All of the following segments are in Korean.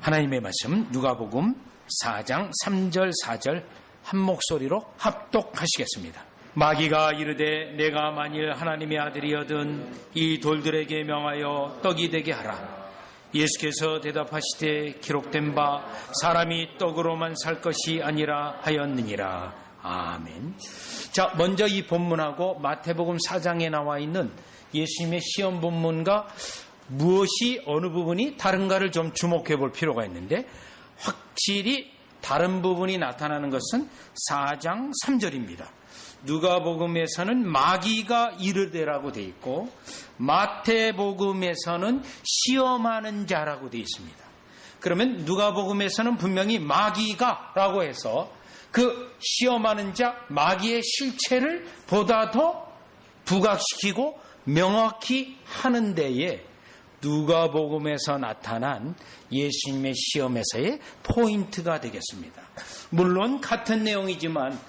하나님의 말씀 누가복음 4장 3절 4절 한 목소리로 합독하시겠습니다. 마귀가 이르되 내가 만일 하나님의 아들이여든 이 돌들에게 명하여 떡이 되게 하라. 예수께서 대답하시되 기록된 바 사람이 떡으로만 살 것이 아니라 하였느니라. 아멘. 자, 먼저 이 본문하고 마태복음 4장에 나와 있는 예수님의 시험 본문과 무엇이 어느 부분이 다른가를 좀 주목해 볼 필요가 있는데, 확실히 다른 부분이 나타나는 것은 4장 3절입니다. 누가복음에서는 마귀가 이르되라고 되어 있고 마태복음에서는 시험하는 자라고 되어 있습니다. 그러면 누가복음에서는 분명히 마귀가라고 해서 그 시험하는 자, 마귀의 실체를 보다 더 부각시키고 명확히 하는 데에 누가복음에서 나타난 예수님의 시험에서의 포인트가 되겠습니다. 물론 같은 내용이지만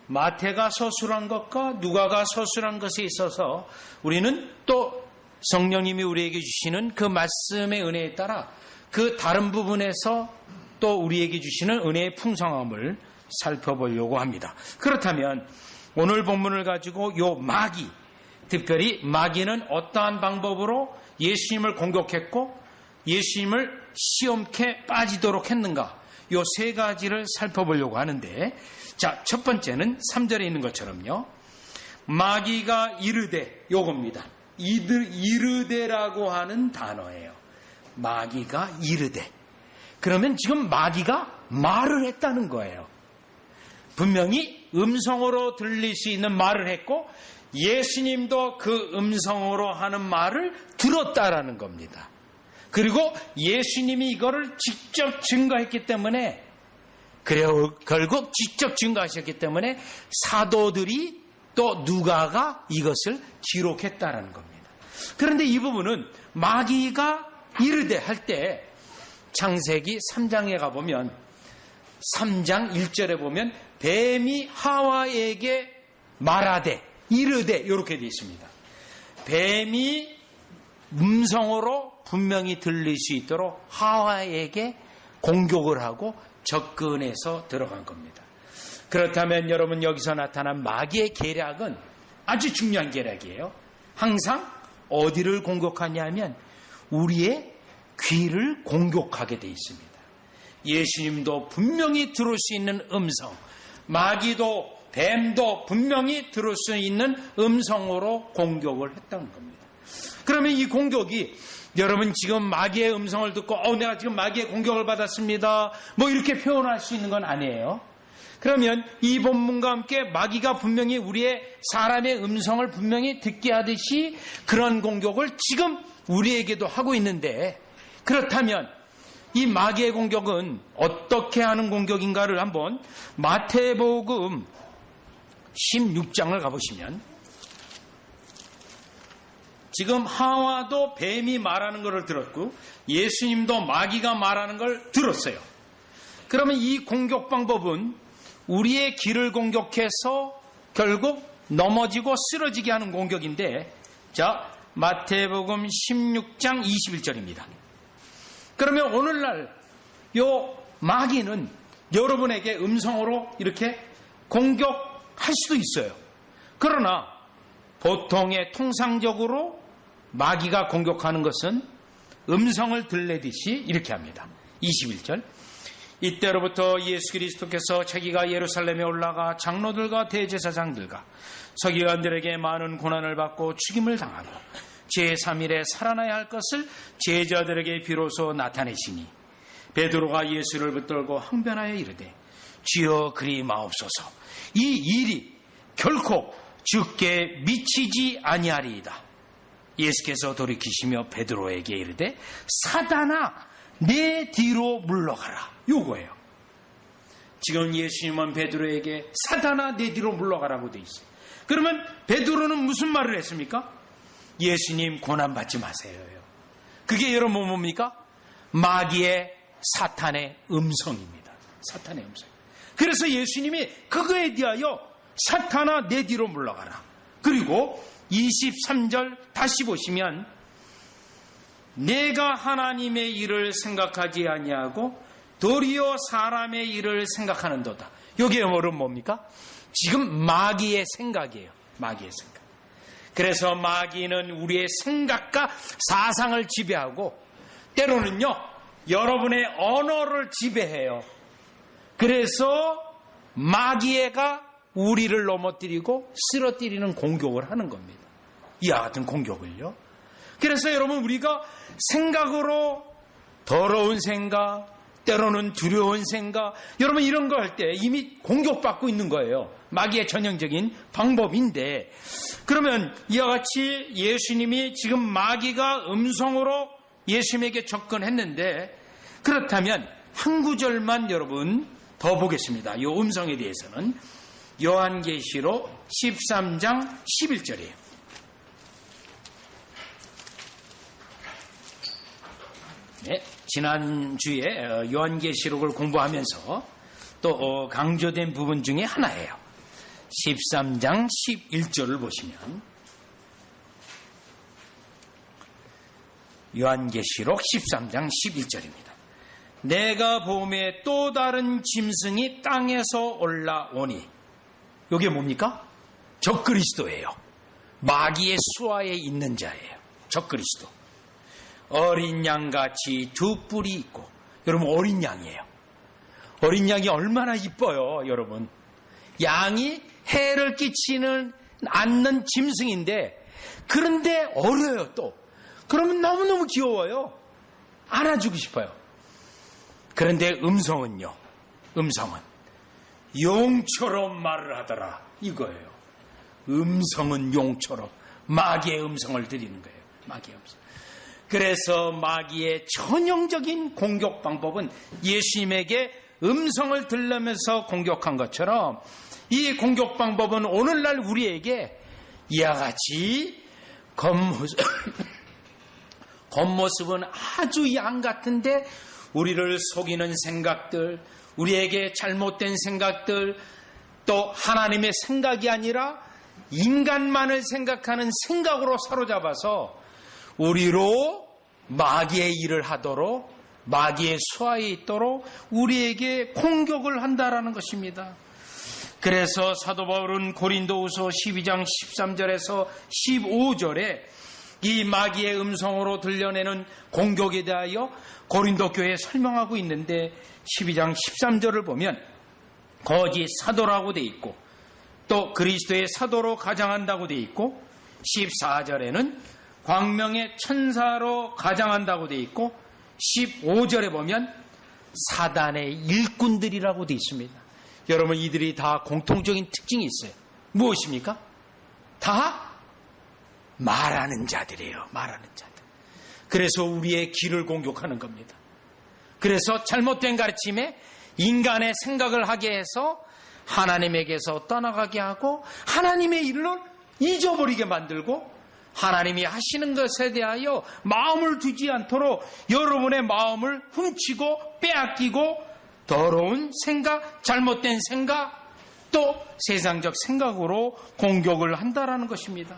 마태가 서술한 것과 누가가 서술한 것에 있어서 우리는 또 성령님이 우리에게 주시는 그 말씀의 은혜에 따라 그 다른 부분에서 또 우리에게 주시는 은혜의 풍성함을 살펴보려고 합니다. 그렇다면 오늘 본문을 가지고 요 마귀, 특별히 마귀는 어떠한 방법으로 예수님을 공격했고 예수님을 시험케 빠지도록 했는가, 요 세 가지를 살펴보려고 하는데, 자, 첫 번째는 3절에 있는 것처럼요, 마귀가 이르되, 요겁니다. 이르되라고 하는 단어예요. 마귀가 이르되. 그러면 지금 마귀가 말을 했다는 거예요. 분명히 음성으로 들릴 수 있는 말을 했고 예수님도 그 음성으로 하는 말을 들었다라는 겁니다. 그리고 예수님이 이거를 직접 증거했기 때문에, 그래요, 결국 직접 증거하셨기 때문에 사도들이 또 누가가 이것을 기록했다라는 겁니다. 그런데 이 부분은 마귀가 이르되 할 때 창세기 3장에 가보면 3장 1절에 보면 뱀이 하와에게 말하되 이르되 이렇게 되어 있습니다. 뱀이 음성으로 분명히 들릴 수 있도록 하와에게 공격을 하고 접근해서 들어간 겁니다. 그렇다면 여러분, 여기서 나타난 마귀의 계략은 아주 중요한 계략이에요. 항상 어디를 공격하냐면 우리의 귀를 공격하게 되어 있습니다. 예수님도 분명히 들을 수 있는 음성, 마귀도 뱀도 분명히 들을 수 있는 음성으로 공격을 했다는 겁니다. 그러면 이 공격이, 여러분 지금 마귀의 음성을 듣고 내가 지금 마귀의 공격을 받았습니다, 뭐 이렇게 표현할 수 있는 건 아니에요. 그러면 이 본문과 함께 마귀가 분명히 우리의 사람의 음성을 분명히 듣게 하듯이 그런 공격을 지금 우리에게도 하고 있는데, 그렇다면 이 마귀의 공격은 어떻게 하는 공격인가를 한번 마태복음 16장을 가보시면, 지금 하와도 뱀이 말하는 것을 들었고 예수님도 마귀가 말하는 걸 들었어요. 그러면 이 공격 방법은 우리의 귀를 공격해서 결국 넘어지고 쓰러지게 하는 공격인데, 자, 마태복음 16장 21절입니다. 그러면 오늘날 요 마귀는 여러분에게 음성으로 이렇게 공격할 수도 있어요. 그러나 보통의 통상적으로 마귀가 공격하는 것은 음성을 들리듯이 이렇게 합니다. 21절. 이때로부터 예수 그리스도께서 자기가 예루살렘에 올라가 장로들과 대제사장들과 서기관들에게 많은 고난을 받고 죽임을 당하고 제3일에 살아나야 할 것을 제자들에게 비로소 나타내시니, 베드로가 예수를 붙들고 항변하여 이르되 주여 그리 마옵소서, 이 일이 결코 주께 미치지 아니하리이다. 예수께서 돌이키시며 베드로에게 이르되 사단아 내 뒤로 물러가라, 요거예요. 지금 예수님은 베드로에게 사단아 내 뒤로 물러가라고 돼 있어요. 그러면 베드로는 무슨 말을 했습니까? 예수님 고난받지 마세요. 그게 여러분 뭡니까? 마귀의 사탄의 음성입니다. 사탄의 음성. 그래서 예수님이 그거에 대하여 사탄아 내 뒤로 물러가라. 그리고 23절 다시 보시면 내가 하나님의 일을 생각하지 아니하고 도리어 사람의 일을 생각하는도다. 여기에 뭡니까? 지금 마귀의 생각이에요. 마귀의 생각. 그래서 마귀는 우리의 생각과 사상을 지배하고 때로는요, 여러분의 언어를 지배해요. 그래서 마귀가 우리를 넘어뜨리고 쓰러뜨리는 공격을 하는 겁니다. 이와 같은 공격을요. 그래서 여러분, 우리가 생각으로 더러운 생각, 때로는 두려운 생각, 여러분 이런 거 할 때 이미 공격받고 있는 거예요. 마귀의 전형적인 방법인데, 그러면 이와 같이 예수님이 지금 마귀가 음성으로 예수님에게 접근했는데, 그렇다면 한 구절만 여러분 더 보겠습니다. 이 음성에 대해서는 요한계시록 13장 11절이에요. 네, 지난주에 요한계시록을 공부하면서 또 강조된 부분 중에 하나예요. 13장 11절을 보시면, 요한계시록 13장 11절입니다. 내가 봄에 또 다른 짐승이 땅에서 올라오니, 이게 뭡니까? 적그리스도예요. 마귀의 수하에 있는 자예요. 적그리스도. 어린 양같이 두 뿔이 있고, 여러분 어린 양이에요. 어린 양이 얼마나 이뻐요, 여러분. 양이 해를 끼치는 않는 짐승인데, 그런데 어려요 또. 그러면 너무너무 귀여워요. 안아주고 싶어요. 그런데 음성은요, 음성은 용처럼 말을 하더라, 이거예요. 음성은 용처럼 마귀의 음성을 드리는 거예요. 마귀의 음성. 그래서 마귀의 전형적인 공격 방법은 예수님에게 음성을 들으면서 공격한 것처럼, 이 공격 방법은 오늘날 우리에게 이와 같이 겉모습은 아주 양 같은데 우리를 속이는 생각들, 우리에게 잘못된 생각들, 또 하나님의 생각이 아니라 인간만을 생각하는 생각으로 사로잡아서 우리로 마귀의 일을 하도록, 마귀의 수하에 있도록 우리에게 공격을 한다라는 것입니다. 그래서 사도 바울은 고린도후서 12장 13절에서 15절에 이 마귀의 음성으로 들려내는 공격에 대하여 고린도 교회에 설명하고 있는데, 12장 13절을 보면 거짓 사도라고 돼 있고, 또 그리스도의 사도로 가장한다고 돼 있고, 14절에는 광명의 천사로 가장한다고 돼 있고, 15절에 보면 사단의 일꾼들이라고 돼 있습니다. 여러분, 이들이 다 공통적인 특징이 있어요. 무엇입니까? 다 말하는 자들이에요. 말하는 자들. 그래서 우리의 길을 공격하는 겁니다. 그래서 잘못된 가르침에 인간의 생각을 하게 해서 하나님에게서 떠나가게 하고, 하나님의 일을 잊어버리게 만들고, 하나님이 하시는 것에 대하여 마음을 두지 않도록 여러분의 마음을 훔치고 빼앗기고, 더러운 생각, 잘못된 생각, 또 세상적 생각으로 공격을 한다라는 것입니다.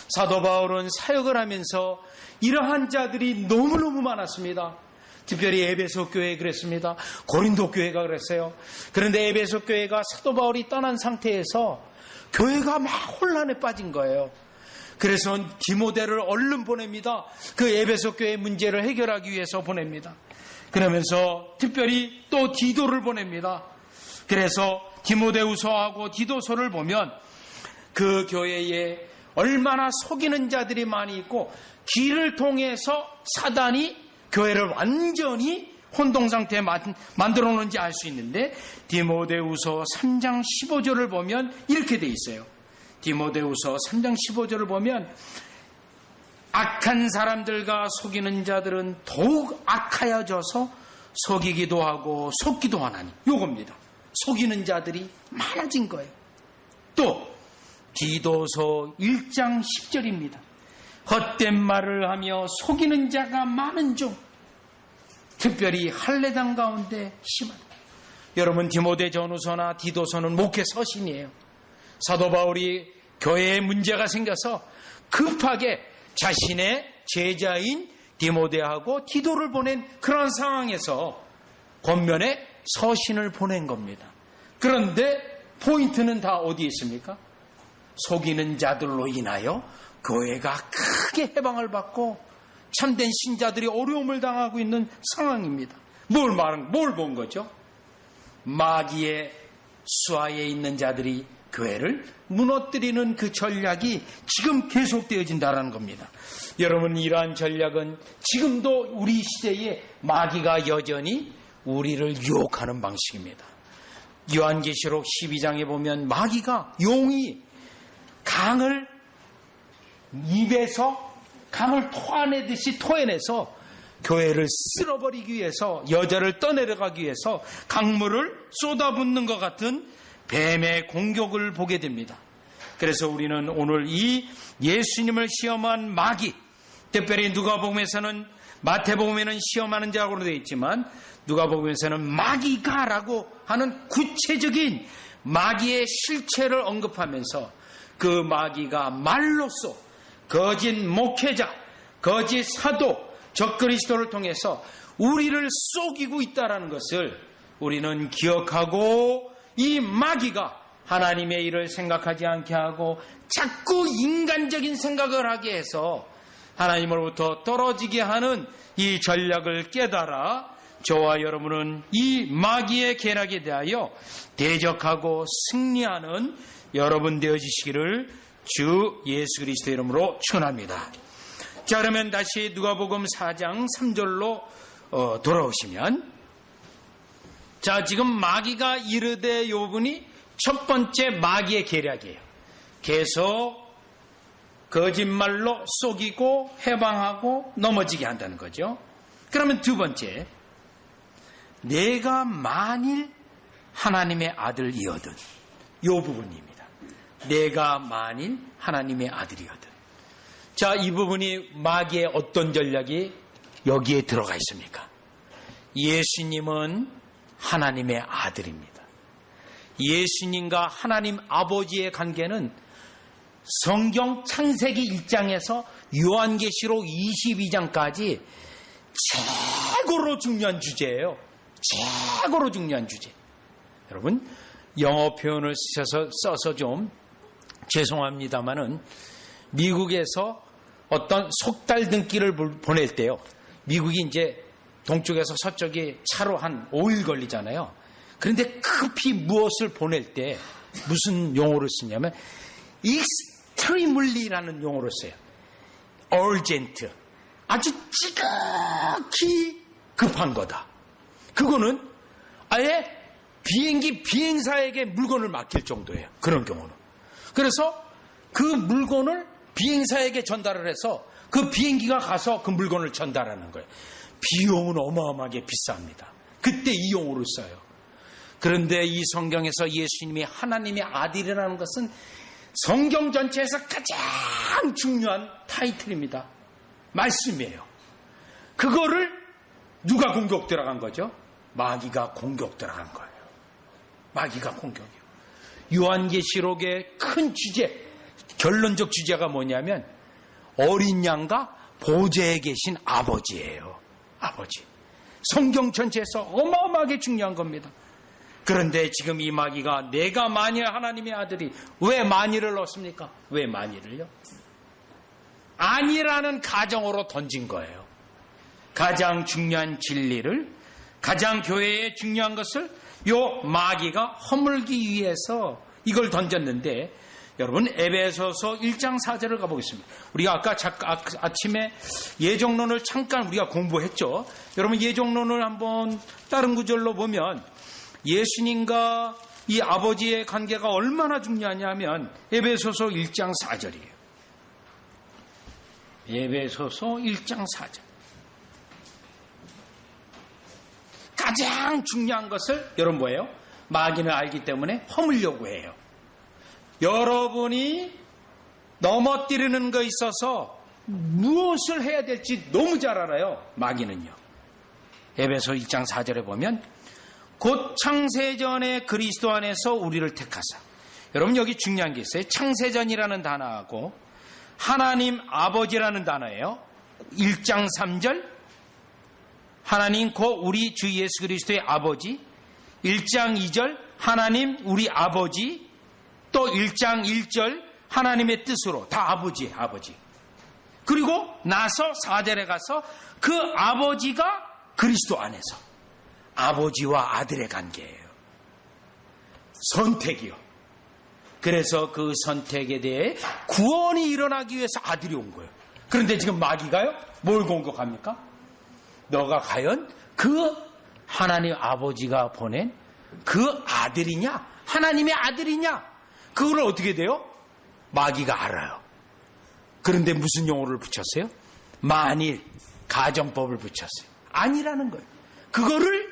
사도 바울은 사역을 하면서 이러한 자들이 너무너무 많았습니다. 특별히 에베소 교회에 그랬습니다. 고린도 교회가 그랬어요. 그런데 에베소 교회가 사도 바울이 떠난 상태에서 교회가 막 혼란에 빠진 거예요. 그래서 디모데를 얼른 보냅니다. 그 에베소 교회의 문제를 해결하기 위해서 보냅니다. 그러면서 특별히 또 디도를 보냅니다. 그래서 디모데후서하고 디도서를 보면 그 교회에 얼마나 속이는 자들이 많이 있고, 길을 통해서 사단이 교회를 완전히 혼동상태에 만들어 놓은지 알 수 있는데, 디모데후서 3장 15절을 보면 이렇게 돼 있어요. 디모데후서 3장 15절을 보면 악한 사람들과 속이는 자들은 더욱 악하여져서 속이기도 하고 속기도 하나니, 요겁니다. 속이는 자들이 많아진 거예요. 또 디도서 1장 10절입니다. 헛된 말을 하며 속이는 자가 많은 중, 특별히 할례당 가운데 심하다. 여러분, 디모데전후서나 디도서는 목회 서신이에요. 사도 바울이 교회에 문제가 생겨서 급하게 자신의 제자인 디모데하고 디도를 보낸 그런 상황에서 권면에 서신을 보낸 겁니다. 그런데 포인트는 다 어디에 있습니까? 속이는 자들로 인하여 교회가 크게 해방을 받고 참된 신자들이 어려움을 당하고 있는 상황입니다. 뭘 본 거죠? 마귀의 수하에 있는 자들이 교회를 무너뜨리는 그 전략이 지금 계속되어진다는 겁니다. 여러분, 이러한 전략은 지금도 우리 시대에 마귀가 여전히 우리를 유혹하는 방식입니다. 요한계시록 12장에 보면 마귀가 용이 강을 입에서 강을 토해내듯이 토해내서 교회를 쓸어버리기 위해서, 여자를 떠내려가기 위해서 강물을 쏟아붓는 것 같은 뱀의 공격을 보게 됩니다. 그래서 우리는 오늘 이 예수님을 시험한 마귀, 특별히 누가복음에서는, 마태복음에는 시험하는 자라고 되어 있지만 누가복음에서는 마귀가라고 하는 구체적인 마귀의 실체를 언급하면서 그 마귀가 말로써 거짓 목회자, 거짓 사도, 적그리스도를 통해서 우리를 속이고 있다는 것을 우리는 기억하고, 이 마귀가 하나님의 일을 생각하지 않게 하고 자꾸 인간적인 생각을 하게 해서 하나님으로부터 떨어지게 하는 이 전략을 깨달아 저와 여러분은 이 마귀의 계략에 대하여 대적하고 승리하는 여러분 되어지시기를 주 예수 그리스도 이름으로 축원합니다. 자, 그러면 다시 누가복음 4장 3절로 돌아오시면, 자, 지금 마귀가 이르되 요 부분이 첫 번째 마귀의 계략이에요. 계속 거짓말로 속이고 해방하고 넘어지게 한다는 거죠. 그러면 두 번째, 내가 만일 하나님의 아들이거든, 요 부분입니다. 내가 만일 하나님의 아들이거든. 자, 이 부분이 마귀의 어떤 전략이 여기에 들어가 있습니까? 예수님은 하나님의 아들입니다. 예수님과 하나님 아버지의 관계는 성경 창세기 1장에서 요한계시록 22장까지 최고로 중요한 주제예요. 최고로 중요한 주제. 여러분, 영어 표현을 써서 좀 죄송합니다만은, 미국에서 어떤 속달 등길을 보낼 때요, 미국이 이제 동쪽에서 서쪽에 차로 한 5일 걸리잖아요. 그런데 급히 무엇을 보낼 때 무슨 용어를 쓰냐면 extremely라는 용어를 써요. urgent, 아주 지극히 급한 거다. 그거는 아예 비행사에게 물건을 맡길 정도예요. 그런 경우는. 그래서 그 물건을 비행사에게 전달을 해서 그 비행기가 가서 그 물건을 전달하는 거예요. 비용은 어마어마하게 비쌉니다. 그때 이 용어를 써요. 그런데 이 성경에서 예수님이 하나님의 아들이라는 것은 성경 전체에서 가장 중요한 타이틀입니다. 말씀이에요. 그거를 누가 공격 들어간 거죠? 마귀가 공격 들어간 거예요. 마귀가 공격이에요. 요한계시록의 큰 주제, 결론적 주제가 뭐냐면 어린 양과 보좌에 계신 아버지예요. 아버지. 성경 전체에서 어마어마하게 중요한 겁니다. 그런데 지금 이 마귀가 내가 만일 하나님의 아들이, 왜 만일을 넣습니까? 왜 만일을요? 아니라는 가정으로 던진 거예요. 가장 중요한 진리를, 가장 교회에 중요한 것을 요 마귀가 허물기 위해서 이걸 던졌는데, 여러분 에베소서 1장 4절을 가보겠습니다. 우리가 아까 아침에 예정론을 잠깐 우리가 공부했죠. 여러분 예정론을 한번 다른 구절로 보면 예수님과 이 아버지의 관계가 얼마나 중요하냐면 에베소서 1장 4절이에요. 에베소서 1장 4절. 가장 중요한 것을 여러분 뭐예요? 마귀는 알기 때문에 허물려고 해요. 여러분이 넘어뜨리는 거 있어서 무엇을 해야 될지 너무 잘 알아요. 마귀는요. 에베소 1장 4절에 보면 곧 창세전에 그리스도 안에서 우리를 택하사. 여러분 여기 중요한 게 있어요. 창세전이라는 단어하고 하나님 아버지라는 단어예요. 1장 3절 하나님 곧 우리 주 예수 그리스도의 아버지, 1장 2절 하나님 우리 아버지, 또 1장 1절 하나님의 뜻으로 다 아버지예요. 아버지. 그리고 나서 4절에 가서 그 아버지가 그리스도 안에서 아버지와 아들의 관계예요. 선택이요. 그래서 그 선택에 대해 구원이 일어나기 위해서 아들이 온 거예요. 그런데 지금 마귀가요, 뭘 공격합니까? 너가 과연 그 하나님 아버지가 보낸 그 아들이냐? 하나님의 아들이냐? 그걸 어떻게 돼요? 마귀가 알아요. 그런데 무슨 용어를 붙였어요? 만일, 가정법을 붙였어요. 아니라는 거예요. 그거를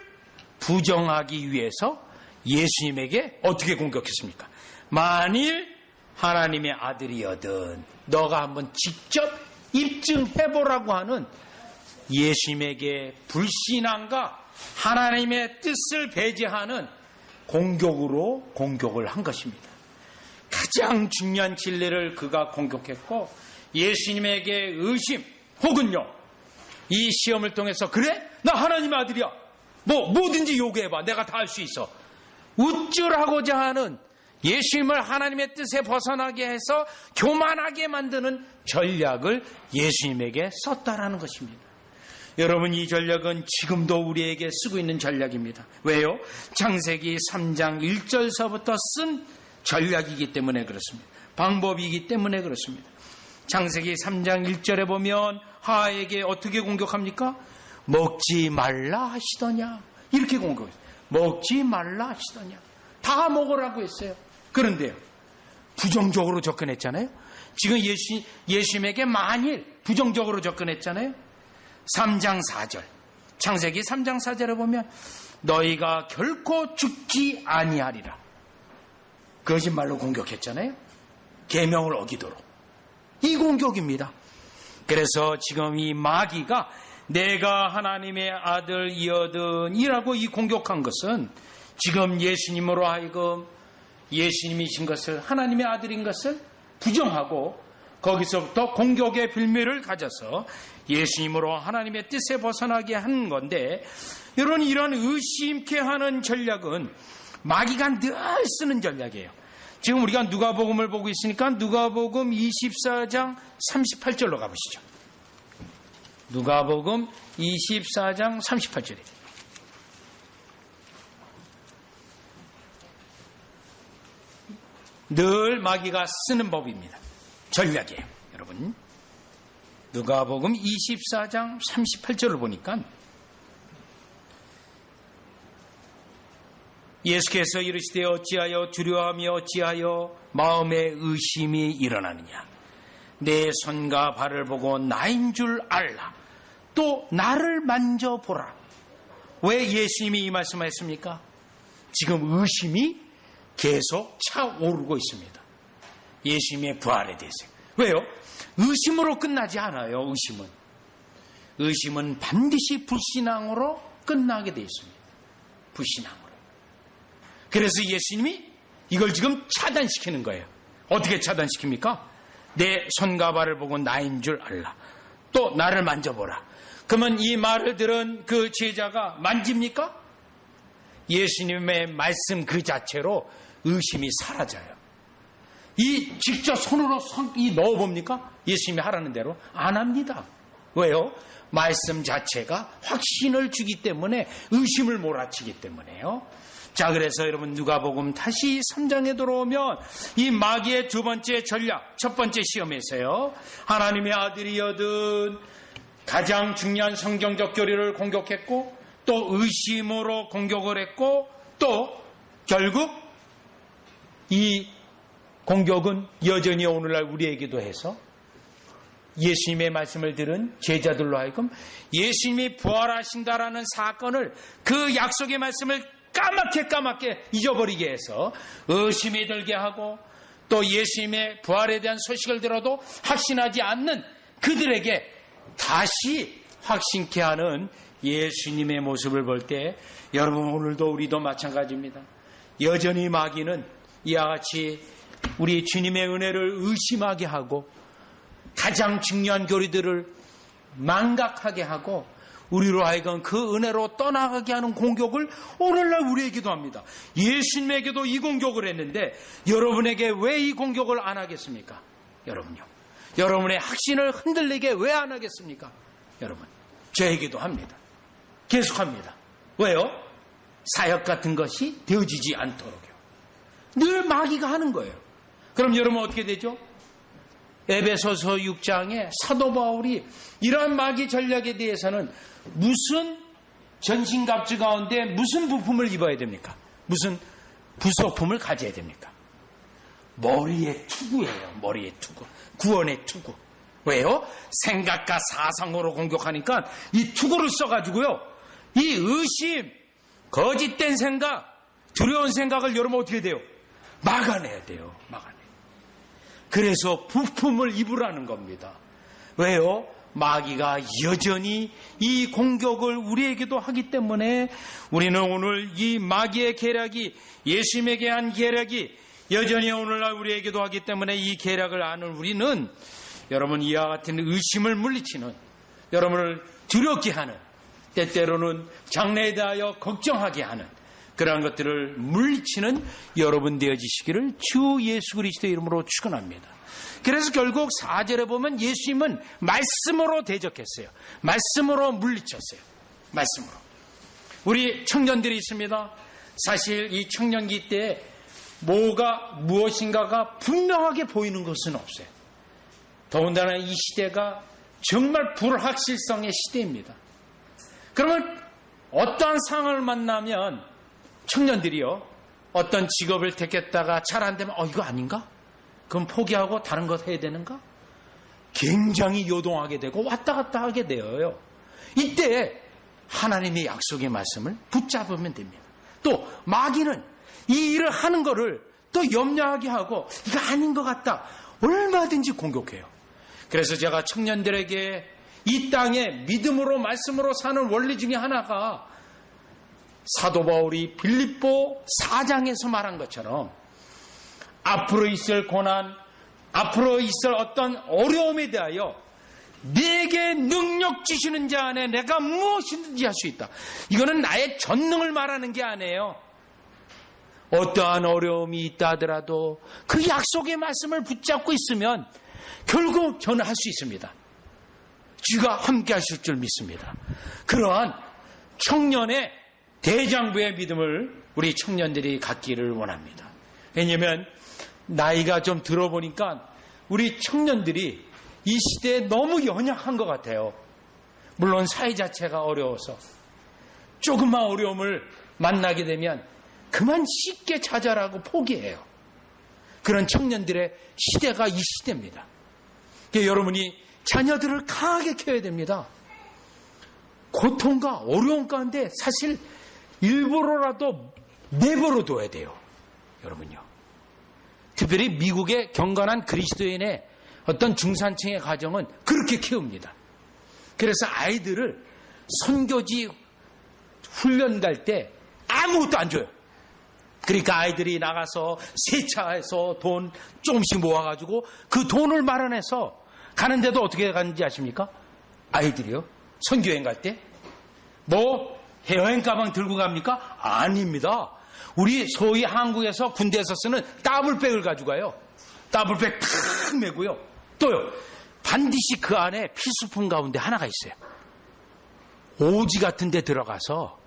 부정하기 위해서 예수님에게 어떻게 공격했습니까? 만일 하나님의 아들이여든 너가 한번 직접 입증해보라고 하는 예수님에게 불신앙과 하나님의 뜻을 배제하는 공격으로 공격을 한 것입니다. 가장 중요한 진리를 그가 공격했고 예수님에게 의심 혹은요 이 시험을 통해서 그래? 나 하나님의 아들이야. 뭐든지 요구해봐. 내가 다 할 수 있어. 우쭐하고자 하는 예수님을 하나님의 뜻에 벗어나게 해서 교만하게 만드는 전략을 예수님에게 썼다라는 것입니다. 여러분, 이 전략은 지금도 우리에게 쓰고 있는 전략입니다. 왜요? 창세기 3장 1절서부터 쓴 전략이기 때문에 그렇습니다. 방법이기 때문에 그렇습니다. 창세기 3장 1절에 보면 하와에게 어떻게 공격합니까? 먹지 말라 하시더냐. 이렇게 공격해요. 먹지 말라 하시더냐. 다 먹으라고 했어요. 그런데요, 부정적으로 접근했잖아요. 지금 예수님에게 만일 부정적으로 접근했잖아요. 3장 4절, 창세기 3장 4절에 보면 너희가 결코 죽지 아니하리라. 거짓말로 공격했잖아요. 계명을 어기도록. 이 공격입니다. 그래서 지금 이 마귀가 내가 하나님의 아들이거든 이라고 이 공격한 것은 지금 예수님으로 하여금 예수님이신 것을, 하나님의 아들인 것을 부정하고 거기서부터 공격의 빌미를 가져서 예수님으로 하나님의 뜻에 벗어나게 한 건데, 여러분, 이런 의심케 하는 전략은 마귀가 늘 쓰는 전략이에요. 지금 우리가 누가복음을 보고 있으니까 누가복음 24장 38절로 가보시죠. 누가복음 24장 38절이에요. 늘 마귀가 쓰는 법입니다. 전략이에요. 여러분, 누가복음 24장 38절을 보니까 예수께서 이르시되 어찌하여 두려워하며 어찌하여 마음에 의심이 일어나느냐. 내 손과 발을 보고 나인 줄 알라. 또 나를 만져보라. 왜 예수님이 이 말씀을 했습니까? 지금 의심이 계속 차오르고 있습니다. 예수님의 부활에 대해서. 왜요? 의심으로 끝나지 않아요. 의심은 반드시 불신앙으로 끝나게 되어 있습니다. 불신앙으로. 그래서 예수님이 이걸 지금 차단시키는 거예요. 어떻게 차단시킵니까? 내 손과 발을 보고 나인 줄 알라. 또 나를 만져보라. 그러면 이 말을 들은 그 제자가 만집니까? 예수님의 말씀 그 자체로 의심이 사라져요. 이 직접 손으로 넣어봅니까? 예수님이 하라는 대로 안 합니다. 왜요? 말씀 자체가 확신을 주기 때문에, 의심을 몰아치기 때문에요. 자, 그래서 여러분, 누가복음 다시 3장에 들어오면 이 마귀의 두 번째 전략, 첫 번째 시험에서요, 하나님의 아들이여든 가장 중요한 성경적 교리를 공격했고, 또 의심으로 공격을 했고, 또 결국 이 공격은 여전히 오늘날 우리에게도 해서 예수님의 말씀을 들은 제자들로 하여금 예수님이 부활하신다라는 사건을, 그 약속의 말씀을 까맣게 잊어버리게 해서 의심이 들게 하고, 또 예수님의 부활에 대한 소식을 들어도 확신하지 않는 그들에게 다시 확신케 하는 예수님의 모습을 볼 때, 여러분, 오늘도 우리도 마찬가지입니다. 여전히 마귀는 이와 같이 우리 주님의 은혜를 의심하게 하고 가장 중요한 교리들을 망각하게 하고 우리로 하여금 그 은혜로 떠나가게 하는 공격을 오늘날 우리에게도 합니다. 예수님에게도 이 공격을 했는데 여러분에게 왜 이 공격을 안 하겠습니까? 여러분요. 여러분의 확신을 흔들리게 왜 안 하겠습니까? 여러분, 저에게도 합니다. 계속합니다. 왜요? 사역 같은 것이 되어지지 않도록요. 늘 마귀가 하는 거예요. 그럼 여러분 어떻게 되죠? 에베소서 6장에 사도 바울이 이러한 마귀 전략에 대해서는 무슨 전신갑주 가운데 무슨 부품을 입어야 됩니까? 무슨 부속품을 가져야 됩니까? 머리의 투구예요. 머리의 투구. 구원의 투구. 왜요? 생각과 사상으로 공격하니까 이 투구를 써가지고요. 이 의심, 거짓된 생각, 두려운 생각을 여러분 어떻게 돼요? 막아내야 돼요. 막아내요. 그래서 부품을 입으라는 겁니다. 왜요? 마귀가 여전히 이 공격을 우리에게도 하기 때문에 우리는 오늘 이 마귀의 계략이 예수님에게 한 계략이 여전히 오늘날 우리에게도 하기 때문에 이 계략을 아는 우리는 여러분 이와 같은 의심을 물리치는, 여러분을 두렵게 하는, 때때로는 장래에 대하여 걱정하게 하는 그러한 것들을 물리치는 여러분 되어지시기를 주 예수 그리스도의 이름으로 축원합니다. 그래서 결국 4절에 보면 예수님은 말씀으로 대적했어요. 말씀으로 물리쳤어요. 말씀으로. 우리 청년들이 있습니다. 사실 이 청년기 때 뭐가 무엇인가가 분명하게 보이는 것은 없어요. 더군다나 이 시대가 정말 불확실성의 시대입니다. 그러면 어떠한 상황을 만나면 청년들이요, 어떤 직업을 택했다가 잘 안 되면 이거 아닌가? 그럼 포기하고 다른 것 해야 되는가? 굉장히 요동하게 되고 왔다 갔다 하게 되어요. 이때 하나님의 약속의 말씀을 붙잡으면 됩니다. 또 마귀는 이 일을 하는 거를 또 염려하게 하고 이거 아닌 것 같다, 얼마든지 공격해요. 그래서 제가 청년들에게 이 땅에 믿음으로 말씀으로 사는 원리 중에 하나가 사도 바울이 빌립보 4장에서 말한 것처럼 앞으로 있을 고난, 앞으로 있을 어떤 어려움에 대하여 내게 능력 주시는 자 안에 내가 무엇이든지 할 수 있다. 이거는 나의 전능을 말하는 게 아니에요. 어떠한 어려움이 있다 하더라도 그 약속의 말씀을 붙잡고 있으면 결국 저는 할 수 있습니다. 주가 함께 하실 줄 믿습니다. 그러한 청년의 대장부의 믿음을 우리 청년들이 갖기를 원합니다. 왜냐하면 나이가 좀 들어보니까 우리 청년들이 이 시대에 너무 연약한 것 같아요. 물론 사회 자체가 어려워서 조금만 어려움을 만나게 되면 그만 쉽게 좌절하고 포기해요. 그런 청년들의 시대가 이 시대입니다. 여러분이 자녀들을 강하게 키워야 됩니다. 고통과 어려움 가운데 사실 일부러라도 내버려 둬야 돼요. 여러분요. 특별히 미국의 경건한 그리스도인의 어떤 중산층의 가정은 그렇게 키웁니다. 그래서 아이들을 선교지 훈련 갈 때 아무것도 안 줘요. 그러니까 아이들이 나가서 세차해서 돈 조금씩 모아가지고 그 돈을 마련해서 가는데도 어떻게 가는지 아십니까? 아이들이요. 선교여행 갈 때 뭐 여행 가방 들고 갑니까? 아닙니다. 우리 소위 한국에서 군대에서 쓰는 더블백을 가지고 가요. 더블백 탁 메고요. 또요, 반드시 그 안에 필수품 가운데 하나가 있어요. 오지 같은 데 들어가서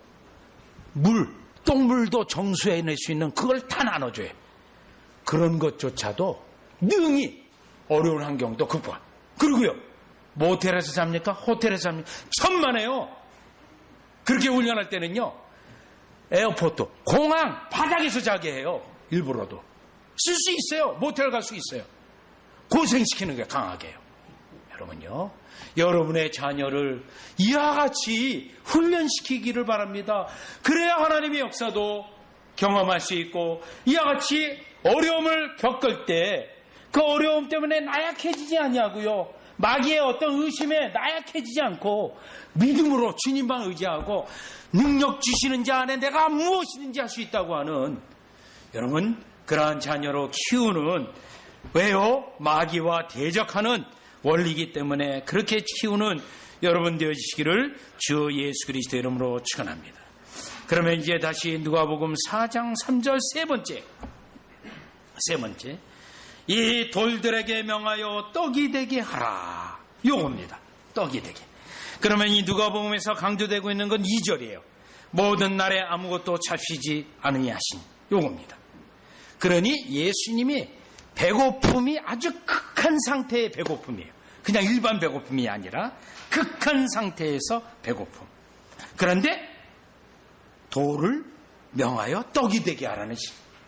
똥물도 정수해낼 수 있는 그걸 다 나눠줘요. 그런 것조차도 능히 어려운 환경도 극복한. 그리고요, 모텔에서 잡니까? 호텔에서 잡니까? 천만에요. 그렇게 훈련할 때는요, 에어포트, 공항 바닥에서 자게 해요. 일부러도. 쓸 수 있어요. 모텔 갈 수 있어요. 고생시키는 게 강하게 해요. 여러분요, 여러분의 자녀를 이와 같이 훈련시키기를 바랍니다. 그래야 하나님의 역사도 경험할 수 있고, 이와 같이 어려움을 겪을 때 그 어려움 때문에 나약해지지 않냐고요. 마귀의 어떤 의심에 나약해지지 않고 믿음으로 주님만 의지하고 능력 주시는 자 안에 내가 무엇이든지 할 수 있다고 하는, 여러분 그러한 자녀로 키우는, 왜요? 마귀와 대적하는 원리이기 때문에 그렇게 키우는 여러분 되어지시기를 주 예수 그리스도 이름으로 축원합니다. 그러면 이제 다시 누가복음 4장 3절 세 번째 이 돌들에게 명하여 떡이 되게 하라. 요겁니다. 떡이 되게. 그러면 이 누가복음에서 강조되고 있는 건 2절이에요. 모든 날에 아무것도 잡히지 않으니하신 요겁니다. 그러니 예수님이 배고픔이 아주 극한 상태의 배고픔이에요. 그냥 일반 배고픔이 아니라 극한 상태에서 배고픔. 그런데 돌을 명하여 떡이 되게 하라는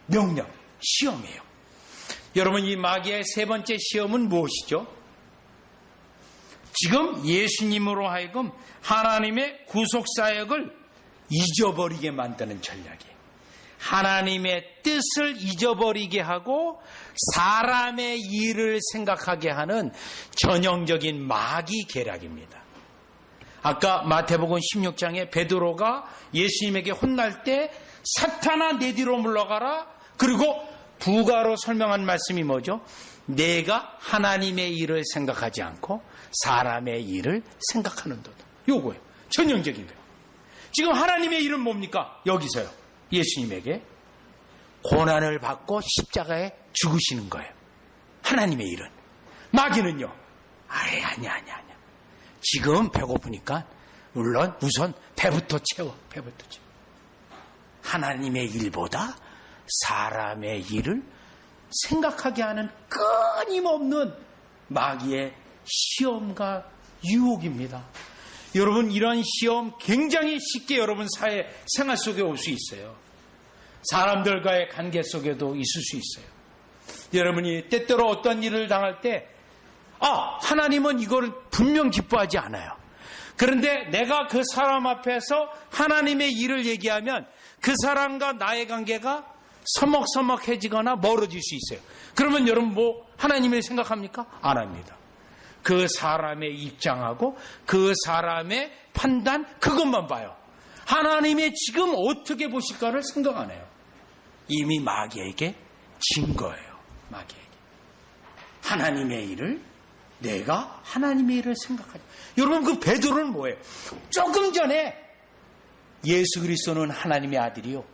명령, 시험이에요. 여러분, 이 마귀의 세 번째 시험은 무엇이죠? 지금 예수님으로 하여금 하나님의 구속사역을 잊어버리게 만드는 전략이에요. 하나님의 뜻을 잊어버리게 하고 사람의 일을 생각하게 하는 전형적인 마귀 계략입니다. 아까 마태복음 16장에 베드로가 예수님에게 혼날 때 사탄아 내 뒤로 물러가라. 그리고 부가로 설명한 말씀이 뭐죠? 내가 하나님의 일을 생각하지 않고 사람의 일을 생각하는도다. 요거예요. 전형적인 거예요. 지금 하나님의 일은 뭡니까? 여기서요. 예수님에게 고난을 받고 십자가에 죽으시는 거예요. 하나님의 일은. 마귀는요. 아니야. 지금 배고프니까 물론 우선 배부터 채워. 하나님의 일보다 사람의 일을 생각하게 하는 끊임없는 마귀의 시험과 유혹입니다. 여러분, 이런 시험 굉장히 쉽게 여러분 생활 속에 올 수 있어요. 사람들과의 관계 속에도 있을 수 있어요. 여러분이 때때로 어떤 일을 당할 때 하나님은 이걸 분명 기뻐하지 않아요. 그런데 내가 그 사람 앞에서 하나님의 일을 얘기하면 그 사람과 나의 관계가 서먹서먹해지거나 멀어질 수 있어요. 그러면 여러분 하나님을 생각합니까? 안 합니다. 그 사람의 입장하고 그 사람의 판단 그것만 봐요. 하나님의 지금 어떻게 보실까를 생각 안 해요. 이미 마귀에게 진 거예요. 마귀에게. 하나님의 일을 내가 하나님의 일을 생각하죠. 여러분 그 베드로는 뭐예요? 조금 전에 예수 그리스도는 하나님의 아들이요.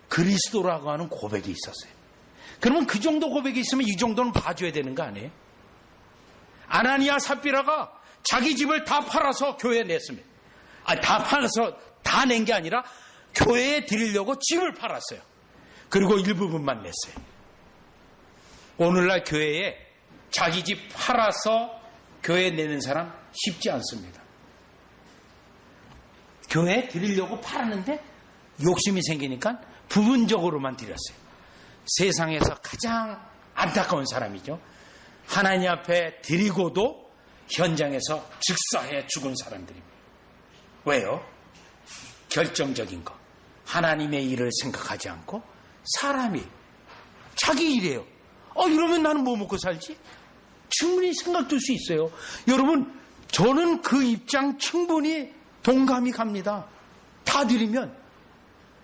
그리스도라고 하는 고백이 있었어요. 그러면 그 정도 고백이 있으면 이 정도는 봐줘야 되는 거 아니에요? 아나니아 삽비라가 자기 집을 다 팔아서 교회에 냈습니다. 다 팔아서 다 낸 게 아니라 교회에 드리려고 집을 팔았어요. 그리고 일부분만 냈어요. 오늘날 교회에 자기 집 팔아서 교회에 내는 사람 쉽지 않습니다. 교회에 드리려고 팔았는데 욕심이 생기니까 부분적으로만 드렸어요. 세상에서 가장 안타까운 사람이죠. 하나님 앞에 드리고도 현장에서 즉사해 죽은 사람들입니다. 왜요? 결정적인 거. 하나님의 일을 생각하지 않고 사람이 자기 일이에요. 이러면 나는 뭐 먹고 살지? 충분히 생각될 수 있어요. 여러분, 저는 그 입장 충분히 동감이 갑니다. 다 드리면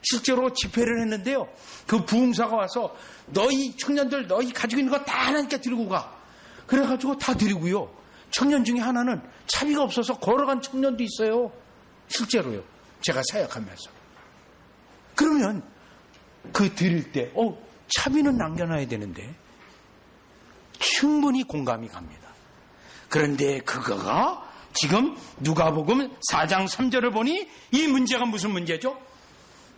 실제로 집회를 했는데요. 그 부흥사가 와서 너희 청년들 너희 가지고 있는 거 다 하나님께 들고 가. 그래가지고 다 드리고요. 청년 중에 하나는 차비가 없어서 걸어간 청년도 있어요. 실제로요. 제가 사역하면서. 그러면 그 드릴 때 차비는 남겨놔야 되는데 충분히 공감이 갑니다. 그런데 그거가 지금 누가복음 4장 3절을 보니 이 문제가 무슨 문제죠?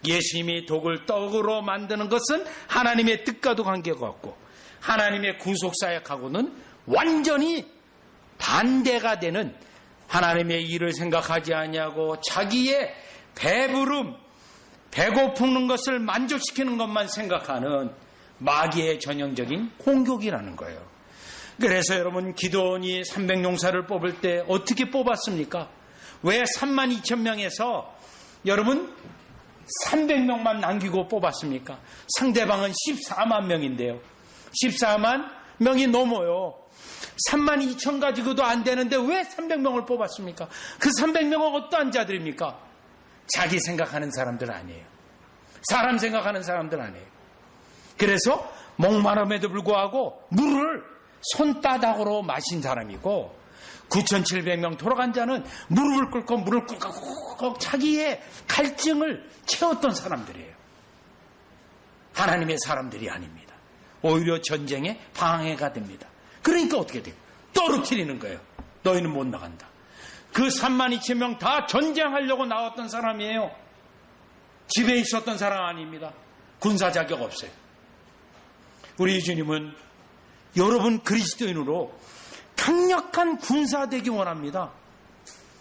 예수님이 독을 떡으로 만드는 것은 하나님의 뜻과도 관계가 없고 하나님의 구속사역하고는 완전히 반대가 되는 하나님의 일을 생각하지 아니하고 자기의 배부름, 배고프는 것을 만족시키는 것만 생각하는 마귀의 전형적인 공격이라는 거예요. 그래서 여러분 기드온이 300용사를 뽑을 때 어떻게 뽑았습니까? 왜 32,000명에서 여러분 300명만 남기고 뽑았습니까? 상대방은 14만 명인데요. 14만 명이 넘어요. 32,000 가지고도 안 되는데 왜 300명을 뽑았습니까? 그 300명은 어떠한 자들입니까? 자기 생각하는 사람들 아니에요. 사람 생각하는 사람들 아니에요. 그래서 목마름에도 불구하고 물을 손바닥으로 마신 사람이고 9,700명 돌아간 자는 무릎을 꿇고 자기의 갈증을 채웠던 사람들이에요. 하나님의 사람들이 아닙니다. 오히려 전쟁에 방해가 됩니다. 그러니까 어떻게 돼요? 떨어뜨리는 거예요. 너희는 못 나간다. 그 32,000명 다 전쟁하려고 나왔던 사람이에요. 집에 있었던 사람 아닙니다. 군사 자격 없어요. 우리 주님은 여러분 그리스도인으로 강력한 군사 되기 원합니다.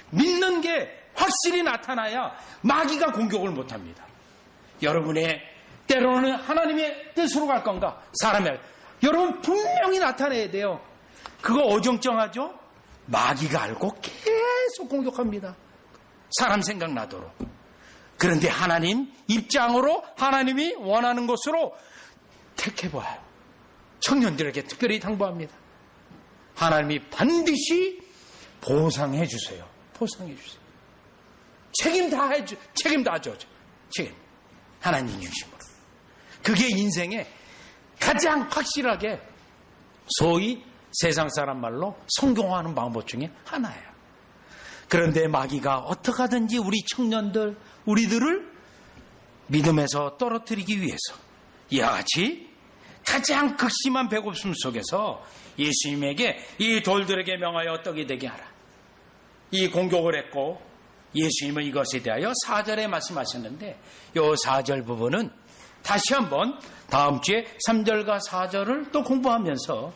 믿는 게 확실히 나타나야 마귀가 공격을 못합니다. 여러분의 때로는 하나님의 뜻으로 갈 건가? 사람의 여러분 분명히 나타내야 돼요. 그거 어정쩡하죠? 마귀가 알고 계속 공격합니다. 사람 생각나도록. 그런데 하나님 입장으로 하나님이 원하는 것으로 택해봐요. 청년들에게 특별히 당부합니다. 하나님이 반드시 보상해 주세요. 보상해 주세요. 책임 다 져줘. 책임. 하나님 중심으로. 그게 인생에 가장 확실하게 소위 세상 사람 말로 성공하는 방법 중에 하나예요. 그런데 마귀가 어떻게 하든지 우리 청년들, 우리들을 믿음에서 떨어뜨리기 위해서 이와 같이 가장 극심한 배고픔 속에서 예수님에게 이 돌들에게 명하여 떡이 되게 하라. 이 공격을 했고 예수님은 이것에 대하여 4절에 말씀하셨는데 이 4절 부분은 다시 한번 다음 주에 3절과 4절을 또 공부하면서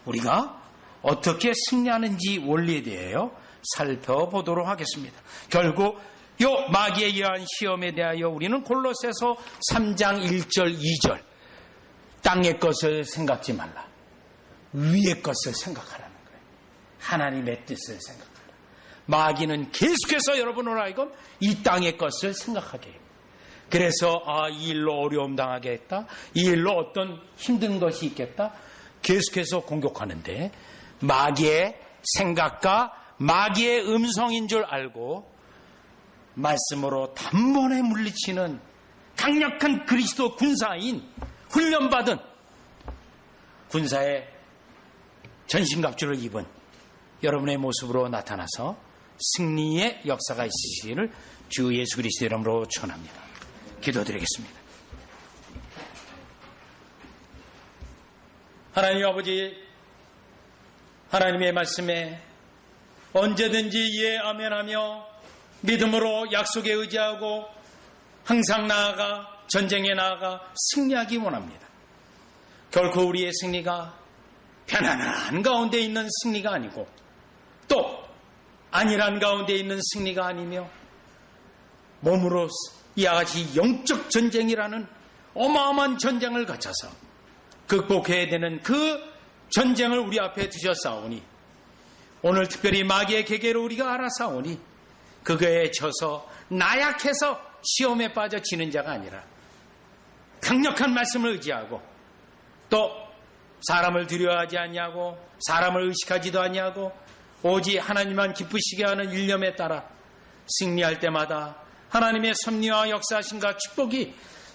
우리가 어떻게 승리하는지 원리에 대하여 살펴보도록 하겠습니다. 결국 이 마귀에 의한 시험에 대하여 우리는 골로새서 3장 1절 2절 땅의 것을 생각지 말라. 위의 것을 생각하라는 거예요. 하나님의 뜻을 생각하라. 마귀는 계속해서 여러분을 하여금 이 땅의 것을 생각하게 해요. 그래서 이 일로 어려움 당하게 했다. 이 일로 어떤 힘든 것이 있겠다. 계속해서 공격하는데 마귀의 생각과 마귀의 음성인 줄 알고 말씀으로 단번에 물리치는 강력한 그리스도 군사인 훈련받은 군사의 전신갑주를 입은 여러분의 모습으로 나타나서 승리의 역사가 있으시기를 주 예수 그리스도 이름으로 축원합니다. 기도드리겠습니다. 하나님 아버지, 하나님의 말씀에 언제든지 예 아멘하며 믿음으로 약속에 의지하고 항상 나아가 전쟁에 나아가 승리하기 원합니다. 결코 우리의 승리가 편안한 가운데 있는 승리가 아니고 또 안일한 가운데 있는 승리가 아니며 몸으로 이와 같이 영적 전쟁이라는 어마어마한 전쟁을 거쳐서 극복해야 되는 그 전쟁을 우리 앞에 두셨사오니 오늘 특별히 마귀의 계계로 우리가 알아사오니 그거에 져서 나약해서 시험에 빠져 지는 자가 아니라 강력한 말씀을 의지하고 또 사람을 두려워하지 아니하고 사람을 의식하지도 아니하고 오직 하나님만 기쁘시게 하는 일념에 따라 승리할 때마다 하나님의 섭리와 역사하심과 축복이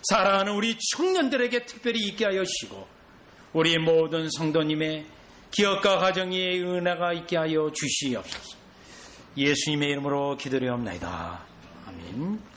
사랑하는 우리 청년들에게 특별히 있게 하여 주시고 우리 모든 성도님의 기업과 가정의 은혜가 있게 하여 주시옵소서. 예수님의 이름으로 기도드리옵나이다. 아멘.